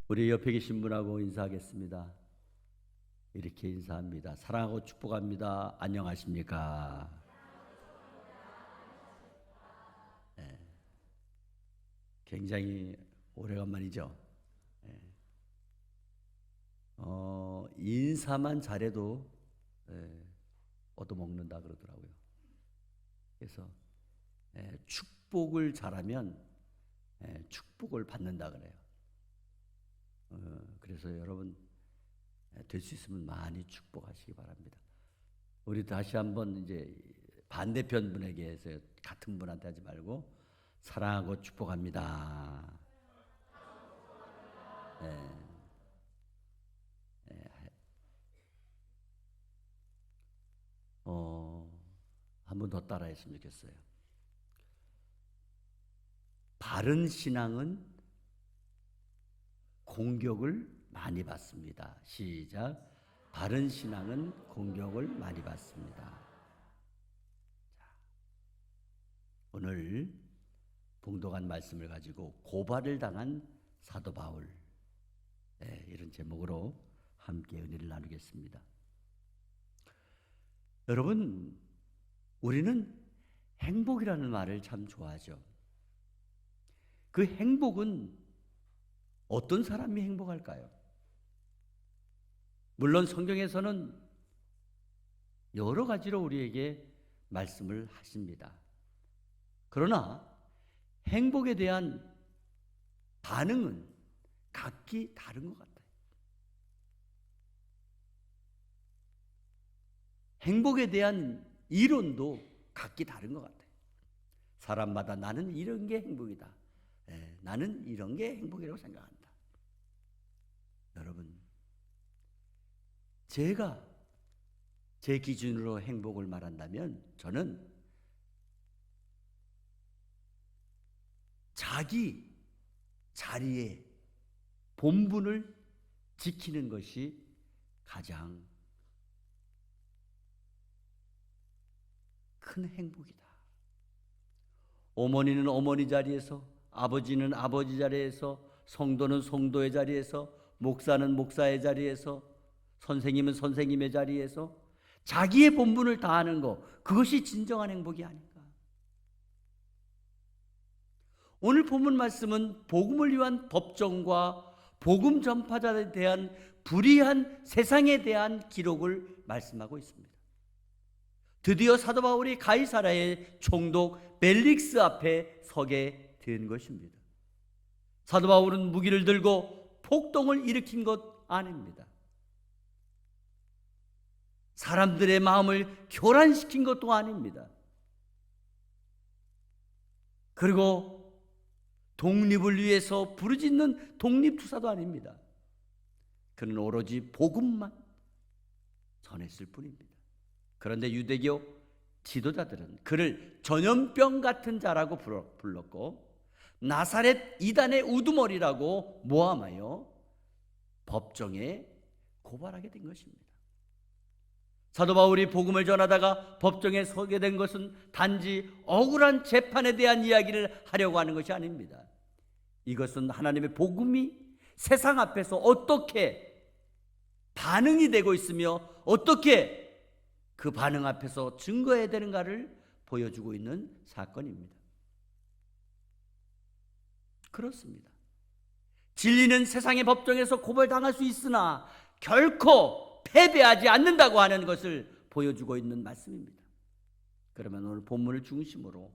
우리 옆에 계신 분하고 인사하겠습니다. 이렇게 인사합니다. 사랑하고 축복합니다. 안녕하십니까? 네. 굉장히 오래간만이죠. 네. 인사만 잘해도 얻어먹는다 그러더라고요. 그래서 축복을 잘하면 축복을 받는다 그래요. 그래서 여러분 될 수 있으면 많이 축복하시기 바랍니다. 우리 다시 한번 이제 반대편 분에게 해서 같은 분한테 하지 말고 사랑하고 축복합니다. 한 번 더 따라했으면 좋겠어요. 바른 신앙은 공격을 많이 받습니다. 시작. 바른 신앙은 공격을 많이 받습니다. 자, 오늘 봉독한 말씀을 가지고 고발을 당한 사도 바울, 이런 제목으로 함께 은혜를 나누겠습니다. 여러분, 우리는 행복이라는 말을 참 좋아하죠. 그 행복은 어떤 사람이 행복할까요? 물론 성경에서는 여러 가지로 우리에게 말씀을 하십니다. 그러나 행복에 대한 반응은 각기 다른 것 같아요. 행복에 대한 이론도 각기 다른 것 같아요. 사람마다 나는 이런 게 행복이다. 나는 이런 게 행복이라고 생각한다. 여러분, 제가 제 기준으로 행복을 말한다면 저는 자기 자리에 본분을 지키는 것이 가장 큰 행복이다. 어머니는 어머니 자리에서, 아버지는 아버지 자리에서, 성도는 성도의 자리에서, 목사는 목사의 자리에서, 선생님은 선생님의 자리에서 자기의 본분을 다하는 것, 그것이 진정한 행복이 아닌가. 오늘 본문 말씀은 복음을 위한 법정과 복음 전파자에 대한 불의한 세상에 대한 기록을 말씀하고 있습니다. 드디어 사도 바울이 가이사랴의 총독 벨릭스 앞에 서게 된 것입니다. 사도 바울은 무기를 들고 폭동을 일으킨 것 아닙니다. 사람들의 마음을 교란시킨 것도 아닙니다. 그리고 독립을 위해서 부르짖는 독립투사도 아닙니다. 그는 오로지 복음만 전했을 뿐입니다. 그런데 유대교 지도자들은 그를 전염병 같은 자라고 불렀고 나사렛 이단의 우두머리라고 모함하여 법정에 고발하게 된 것입니다. 사도 바울이 복음을 전하다가 법정에 서게 된 것은 단지 억울한 재판에 대한 이야기를 하려고 하는 것이 아닙니다. 이것은 하나님의 복음이 세상 앞에서 어떻게 반응이 되고 있으며 어떻게 그 반응 앞에서 증거해야 되는가를 보여주고 있는 사건입니다. 그렇습니다. 진리는 세상의 법정에서 고발당할 수 있으나 결코 패배하지 않는다고 하는 것을 보여주고 있는 말씀입니다. 그러면 오늘 본문을 중심으로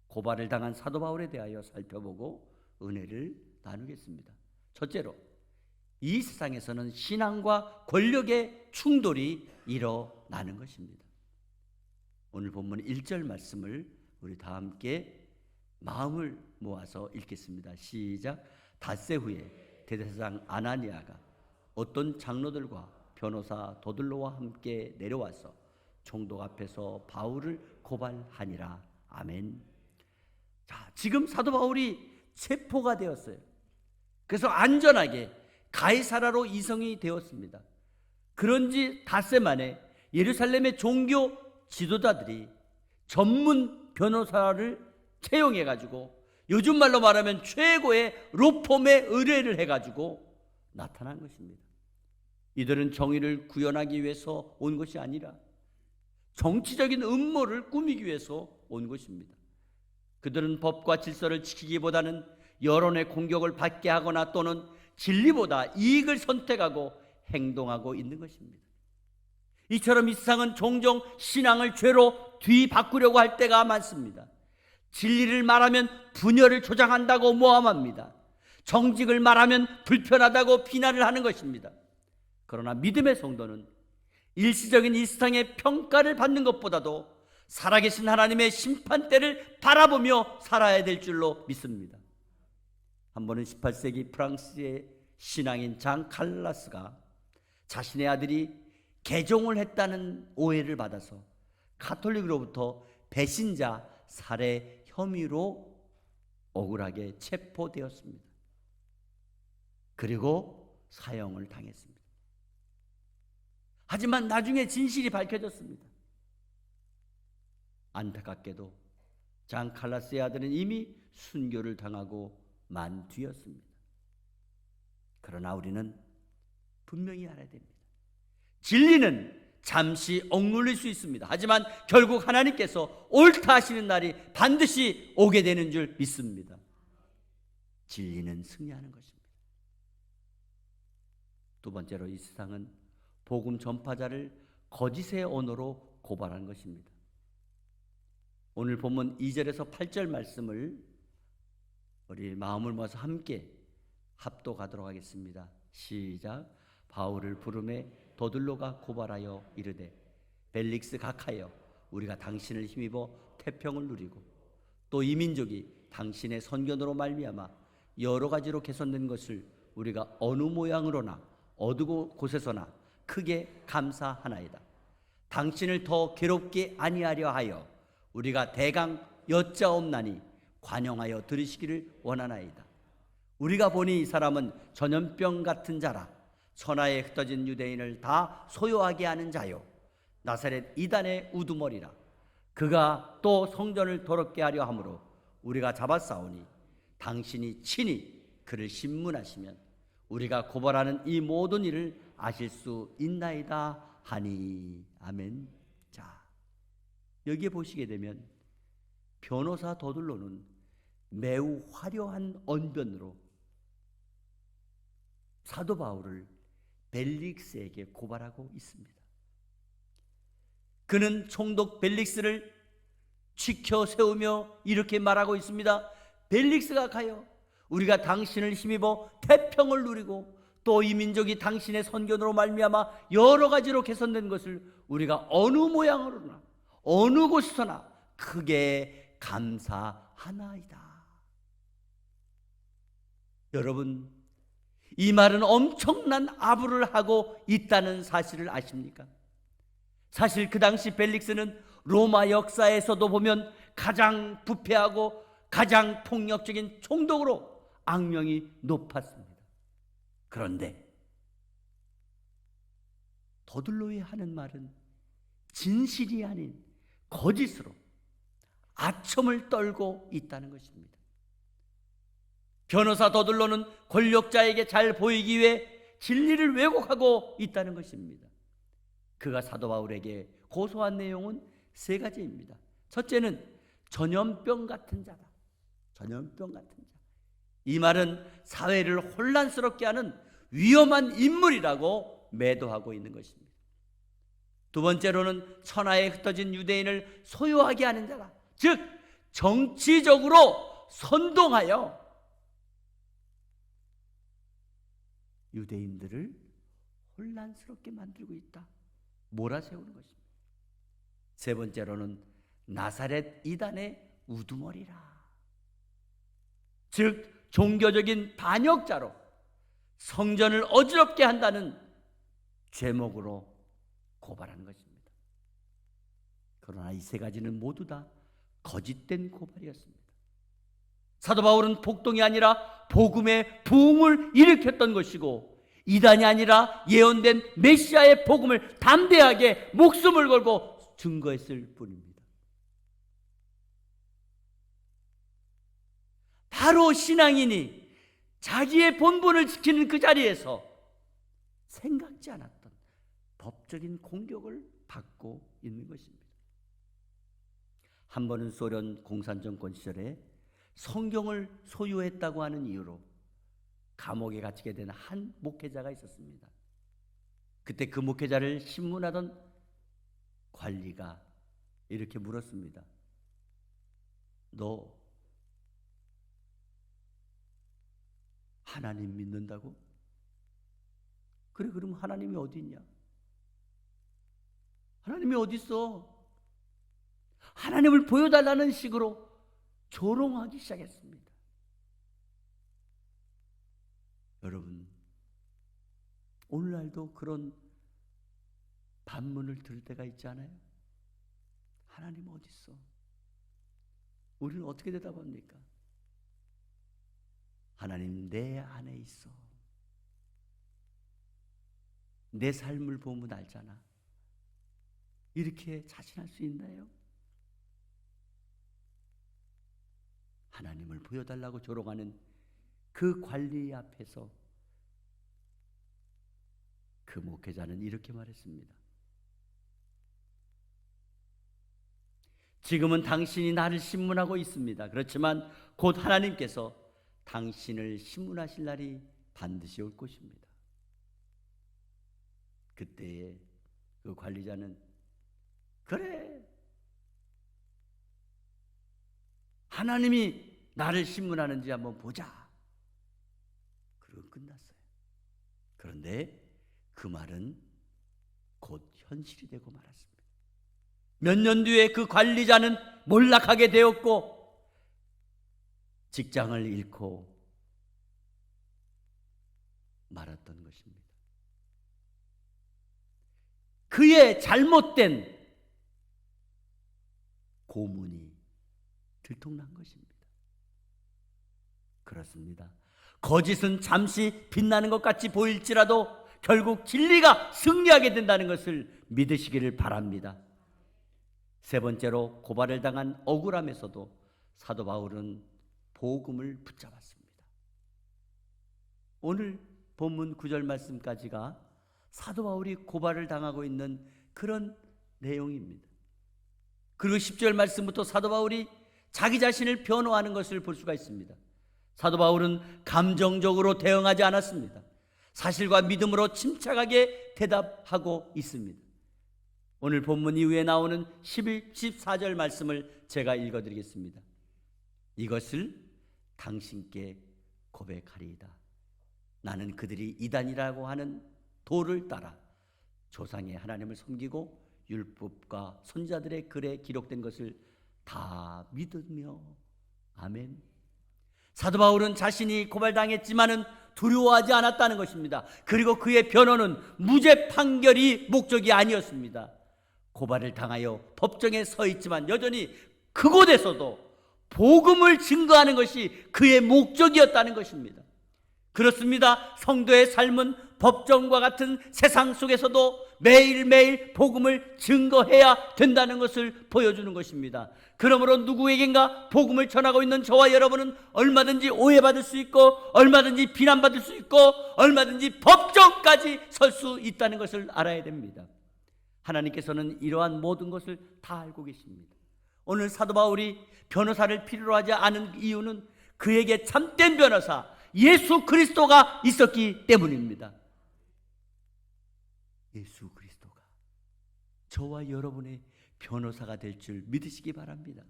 고발을 당한 사도 바울에 대하여 살펴보고 은혜를 나누겠습니다. 첫째로, 이 세상에서는 신앙과 권력의 충돌이 일어나는 것입니다. 오늘 본문 1절 말씀을 우리 다 함께 마음을 모아서 읽겠습니다. 시작. 닷새 후에 대제사장 아나니아가 어떤 장로들과 변호사 도들로와 함께 내려와서 총독 앞에서 바울을 고발하니라. 아멘. 자, 지금 사도 바울이 체포가 되었어요. 그래서 안전하게 가이사랴로 이송이 되었습니다. 그런지 닷새 만에 예루살렘의 종교 지도자들이 전문 변호사를 채용해가지고 요즘 말로 말하면 최고의 로펌에 의뢰를 해가지고 나타난 것입니다. 이들은 정의를 구현하기 위해서 온 것이 아니라 정치적인 음모를 꾸미기 위해서 온 것입니다. 그들은 법과 질서를 지키기보다는 여론의 공격을 받게 하거나 또는 진리보다 이익을 선택하고 행동하고 있는 것입니다. 이처럼 이 세상은 종종 신앙을 죄로 뒤바꾸려고 할 때가 많습니다. 진리를 말하면 분열을 조장한다고 모함합니다. 정직을 말하면 불편하다고 비난을 하는 것입니다. 그러나 믿음의 성도는 일시적인 이 세상의 평가를 받는 것보다도 살아계신 하나님의 심판대를 바라보며 살아야 될 줄로 믿습니다. 한 번은 18세기 프랑스의 신앙인 장 칼라스가 자신의 아들이 개종을 했다는 오해를 받아서 가톨릭으로부터 배신자 살해 혐의로 억울하게 체포되었습니다. 그리고 사형을 당했습니다. 하지만 나중에 진실이 밝혀졌습니다. 안타깝게도 장 칼라스의 아들은 이미 순교를 당하고 만 뒤였습니다. 그러나 우리는 분명히 알아야 됩니다. 진리는 잠시 억눌릴 수 있습니다. 하지만 결국 하나님께서 옳다 하시는 날이 반드시 오게 되는 줄 믿습니다. 진리는 승리하는 것입니다. 두 번째로 이 세상은 복음 전파자를 거짓의 언어로 고발한 것입니다. 오늘 본문 2절에서 8절 말씀을 우리 마음을 모아서 함께 합독하도록 하겠습니다. 시작. 바울을 부르매 더들로가 고발하여 이르되 벨릭스 각하여 우리가 당신을 힘입어 태평을 누리고 또 이 민족이 당신의 선견으로 말미암아 여러 가지로 개선된 것을 우리가 어느 모양으로나 어느 곳에서나 크게 감사하나이다. 당신을 더 괴롭게 아니하려 하여 우리가 대강 여짜옵나니 관용하여 들으시기를 원하나이다. 우리가 보니 이 사람은 전염병 같은 자라 천하에 흩어진 유대인을 다 소요하게 하는 자요 나사렛 이단의 우두머리라. 그가 또 성전을 더럽게 하려 함으로 우리가 잡아싸우니 당신이 친히 그를 신문하시면 우리가 고발하는 이 모든 일을 아실 수 있나이다 하니. 아멘. 자, 여기에 보시게 되면 변호사 더들로는 매우 화려한 언변으로 사도 바울을 벨릭스에게 고발하고 있습니다. 그는 총독 벨릭스를 지켜 세우며 이렇게 말하고 있습니다. 벨릭스가 가요 우리가 당신을 힘입어 태평을 누리고 또 이 민족이 당신의 선견으로 말미암아 여러 가지로 개선된 것을 우리가 어느 모양으로나 어느 곳에서나 크게 감사하나이다. 여러분, 이 말은 엄청난 아부를 하고 있다는 사실을 아십니까? 사실 그 당시 벨릭스는 로마 역사에서도 보면 가장 부패하고 가장 폭력적인 총독으로 악명이 높았습니다. 그런데 더들로의 하는 말은 진실이 아닌 거짓으로 아첨을 떨고 있다는 것입니다. 변호사 더들로는 권력자에게 잘 보이기 위해 진리를 왜곡하고 있다는 것입니다. 그가 사도 바울에게 고소한 내용은 세 가지입니다. 첫째는 전염병 같은 자다. 전염병 같은 자. 이 말은 사회를 혼란스럽게 하는 위험한 인물이라고 매도하고 있는 것입니다. 두 번째로는 천하에 흩어진 유대인을 소유하게 하는 자다. 즉 정치적으로 선동하여 유대인들을 혼란스럽게 만들고 있다. 몰아세우는 것입니다. 세 번째로는 나사렛 이단의 우두머리라. 즉 종교적인 반역자로 성전을 어지럽게 한다는 죄목으로 고발하는 것입니다. 그러나 이 세 가지는 모두 다 거짓된 고발이었습니다. 사도 바울은 폭동이 아니라 복음의 부흥을 일으켰던 것이고 이단이 아니라 예언된 메시아의 복음을 담대하게 목숨을 걸고 증거했을 뿐입니다. 바로 신앙인이 자기의 본분을 지키는 그 자리에서 생각지 않았던 법적인 공격을 받고 있는 것입니다. 한 번은 소련 공산정권 시절에 성경을 소유했다고 하는 이유로 감옥에 갇히게 된 한 목회자가 있었습니다. 그때 그 목회자를 신문하던 관리가 이렇게 물었습니다. 너 하나님 믿는다고? 그래, 그럼 하나님이 어디 있냐? 하나님이 어디 있어? 하나님을 보여달라는 식으로 조롱하기 시작했습니다. 여러분, 오늘날도 그런 반문을 들을 때가 있지 않아요? 하나님 어디 있어? 우리는 어떻게 대답합니까? 하나님 내 안에 있어. 내 삶을 보면 알잖아. 이렇게 자신할 수 있나요? 하나님을 보여달라고 조롱하는 그 관리 앞에서 그 목회자는 이렇게 말했습니다. 지금은 당신이 나를 신문하고 있습니다. 그렇지만 곧 하나님께서 당신을 신문하실 날이 반드시 올 것입니다. 그때에 그 관리자는 그래, 하나님이 나를 신문하는지 한번 보자. 그리고 끝났어요. 그런데 그 말은 곧 현실이 되고 말았습니다. 몇 년 뒤에 그 관리자는 몰락하게 되었고 직장을 잃고 말았던 것입니다. 그의 잘못된 고문이 들통난 것입니다. 그렇습니다. 거짓은 잠시 빛나는 것 같이 보일지라도 결국 진리가 승리하게 된다는 것을 믿으시기를 바랍니다. 세 번째로 고발을 당한 억울함에서도 사도 바울은 복음을 붙잡았습니다. 오늘 본문 9절 말씀까지가 사도 바울이 고발을 당하고 있는 그런 내용입니다. 그리고 10절 말씀부터 사도 바울이 자기 자신을 변호하는 것을 볼 수가 있습니다. 사도 바울은 감정적으로 대응하지 않았습니다. 사실과 믿음으로 침착하게 대답하고 있습니다. 오늘 본문 이후에 나오는 11, 14절 말씀을 제가 읽어드리겠습니다. 이것을 당신께 고백하리이다. 나는 그들이 이단이라고 하는 도를 따라 조상의 하나님을 섬기고 율법과 선지자들의 글에 기록된 것을 다 믿으며. 아멘. 사도 바울은 자신이 고발당했지만은 두려워하지 않았다는 것입니다. 그리고 그의 변호는 무죄 판결이 목적이 아니었습니다. 고발을 당하여 법정에 서 있지만 여전히 그곳에서도 복음을 증거하는 것이 그의 목적이었다는 것입니다. 그렇습니다. 성도의 삶은 법정과 같은 세상 속에서도 매일매일 복음을 증거해야 된다는 것을 보여주는 것입니다. 그러므로 누구에겐가 복음을 전하고 있는 저와 여러분은 얼마든지 오해받을 수 있고 얼마든지 비난받을 수 있고 얼마든지 법정까지 설 수 있다는 것을 알아야 됩니다. 하나님께서는 이러한 모든 것을 다 알고 계십니다. 오늘 사도 바울이 변호사를 필요로 하지 않은 이유는 그에게 참된 변호사 예수 그리스도가 있었기 때문입니다. 예수 그리스도가 저와 여러분의 변호사가 될 줄 믿으시기 바랍니다.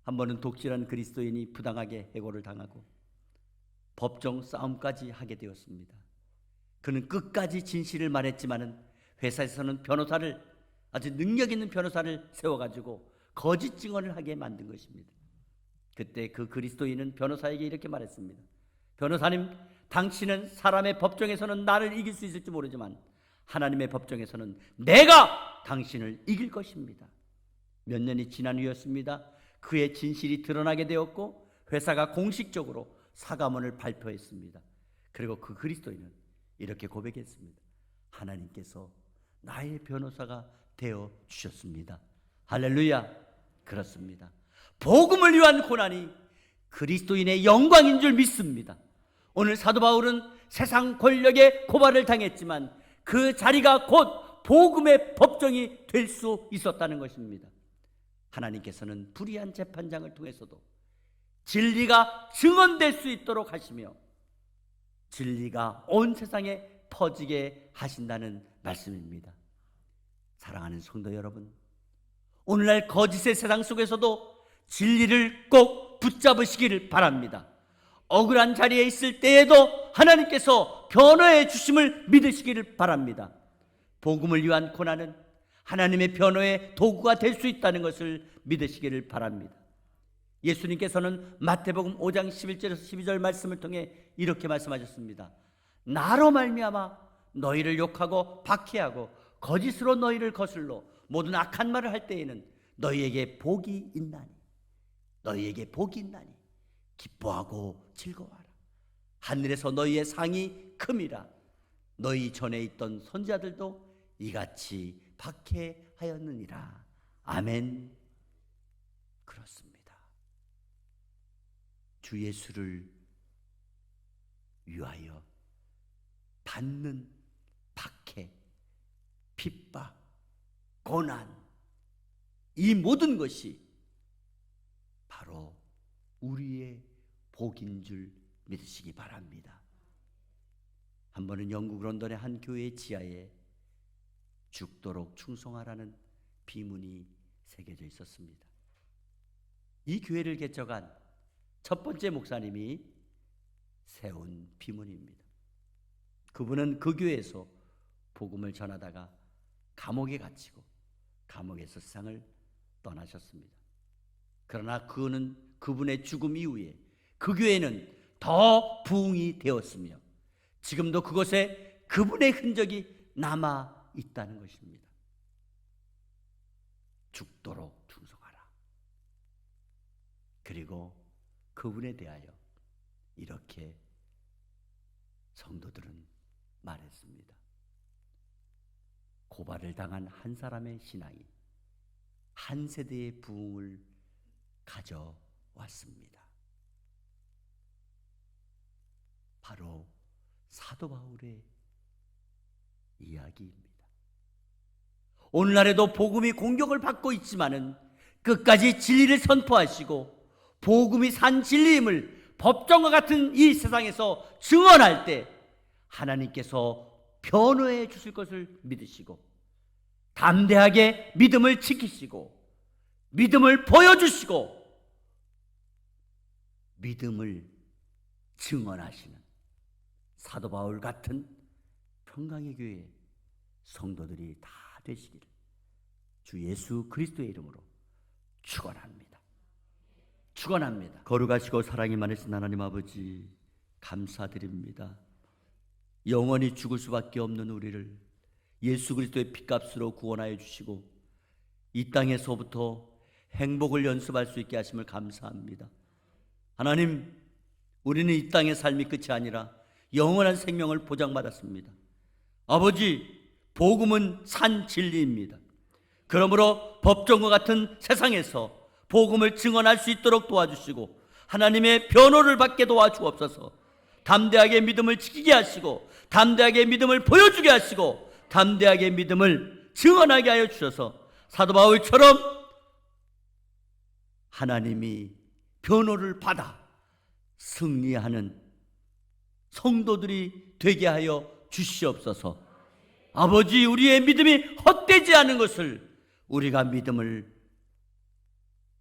한 번은 독실한 그리스도인이 부당하게 해고를 당하고 법정 싸움까지 하게 되었습니다. 그는 끝까지 진실을 말했지만은 회사에서는 변호사를, 아주 능력 있는 변호사를 세워가지고 거짓 증언을 하게 만든 것입니다. 그때 그 그리스도인은 변호사에게 이렇게 말했습니다. 변호사님, 당신은 사람의 법정에서는 나를 이길 수 있을지 모르지만 하나님의 법정에서는 내가 당신을 이길 것입니다. 몇 년이 지난 후였습니다. 그의 진실이 드러나게 되었고 회사가 공식적으로 사과문을 발표했습니다. 그리고 그 그리스도인은 이렇게 고백했습니다. 하나님께서 나의 변호사가 되어 주셨습니다. 할렐루야. 그렇습니다. 복음을 위한 고난이 그리스도인의 영광인 줄 믿습니다. 오늘 사도 바울은 세상 권력의 고발을 당했지만 그 자리가 곧 복음의 법정이 될 수 있었다는 것입니다. 하나님께서는 불의한 재판장을 통해서도 진리가 증언될 수 있도록 하시며 진리가 온 세상에 퍼지게 하신다는 말씀입니다. 사랑하는 성도 여러분, 오늘날 거짓의 세상 속에서도 진리를 꼭 붙잡으시기를 바랍니다. 억울한 자리에 있을 때에도 하나님께서 변호해 주심을 믿으시기를 바랍니다. 복음을 위한 고난은 하나님의 변호의 도구가 될 수 있다는 것을 믿으시기를 바랍니다. 예수님께서는 마태복음 5장 11절에서 12절 말씀을 통해 이렇게 말씀하셨습니다. 나로 말미암아 너희를 욕하고 박해하고 거짓으로 너희를 거슬러 모든 악한 말을 할 때에는 너희에게 복이 있나니, 너희에게 복이 있나니 기뻐하고 즐거워하라. 하늘에서 너희의 상이 큼이라. 너희 전에 있던 선지자들도 이같이 박해하였느니라. 아멘. 그렇습니다. 주 예수를 위하여 받는 박해, 핍박, 고난, 이 모든 것이 바로 우리의 복인 줄 믿으시기 바랍니다. 한 번은 영국 런던의 한 교회 지하에 죽도록 충성하라는 비문이 새겨져 있었습니다. 이 교회를 개척한 첫 번째 목사님이 세운 비문입니다. 그분은 그 교회에서 복음을 전하다가 감옥에 갇히고 감옥에서 세상을 떠나셨습니다. 그러나 그분의 죽음 이후에 그 교회는 더 부흥이 되었으며 지금도 그곳에 그분의 흔적이 남아 있다는 것입니다. 죽도록 충성하라. 그리고 그분에 대하여 이렇게 성도들은 말했습니다. 고발을 당한 한 사람의 신앙이 한 세대의 부흥을 가져왔습니다. 바로 사도 바울의 이야기입니다. 오늘날에도 복음이 공격을 받고 있지만은 끝까지 진리를 선포하시고 복음이 산 진리임을 법정과 같은 이 세상에서 증언할 때 하나님께서 변호해 주실 것을 믿으시고 담대하게 믿음을 지키시고 믿음을 보여주시고 믿음을 증언하시는 사도 바울 같은 평강의 교회 성도들이 다 되시기를 주 예수 그리스도의 이름으로 축원합니다. 축원합니다. 거룩하시고 사랑이 많으신 하나님 아버지 감사드립니다. 영원히 죽을 수밖에 없는 우리를 예수 그리스도의 피값으로 구원하여 주시고 이 땅에서부터 행복을 연습할 수 있게 하심을 감사합니다. 하나님, 우리는 이 땅의 삶이 끝이 아니라 영원한 생명을 보장받았습니다. 아버지, 복음은 산 진리입니다. 그러므로 법정과 같은 세상에서 복음을 증언할 수 있도록 도와주시고 하나님의 변호를 받게 도와주옵소서. 담대하게 믿음을 지키게 하시고 담대하게 믿음을 보여주게 하시고 담대하게 믿음을 증언하게 하여 주셔서 사도 바울처럼 하나님이 변호를 받아 승리하는 성도들이 되게 하여 주시옵소서. 아버지, 우리의 믿음이 헛되지 않은 것을 우리가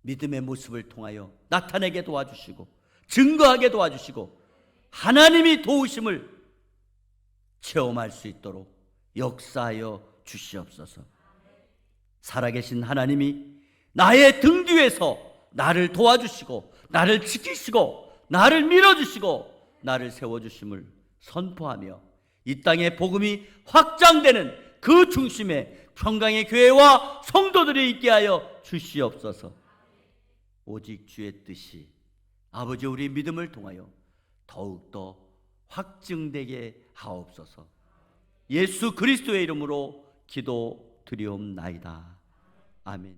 믿음의 모습을 통하여 나타내게 도와주시고 증거하게 도와주시고 하나님이 도우심을 체험할 수 있도록 역사하여 주시옵소서. 살아계신 하나님이 나의 등 뒤에서 나를 도와주시고 나를 지키시고 나를 밀어주시고 나를 세워주심을 선포하며 이 땅의 복음이 확장되는 그 중심에 평강의 교회와 성도들이 있게 하여 주시옵소서. 오직 주의 뜻이 아버지 우리 믿음을 통하여 더욱더 확증되게 하옵소서. 예수 그리스도의 이름으로 기도드리옵나이다. 아멘.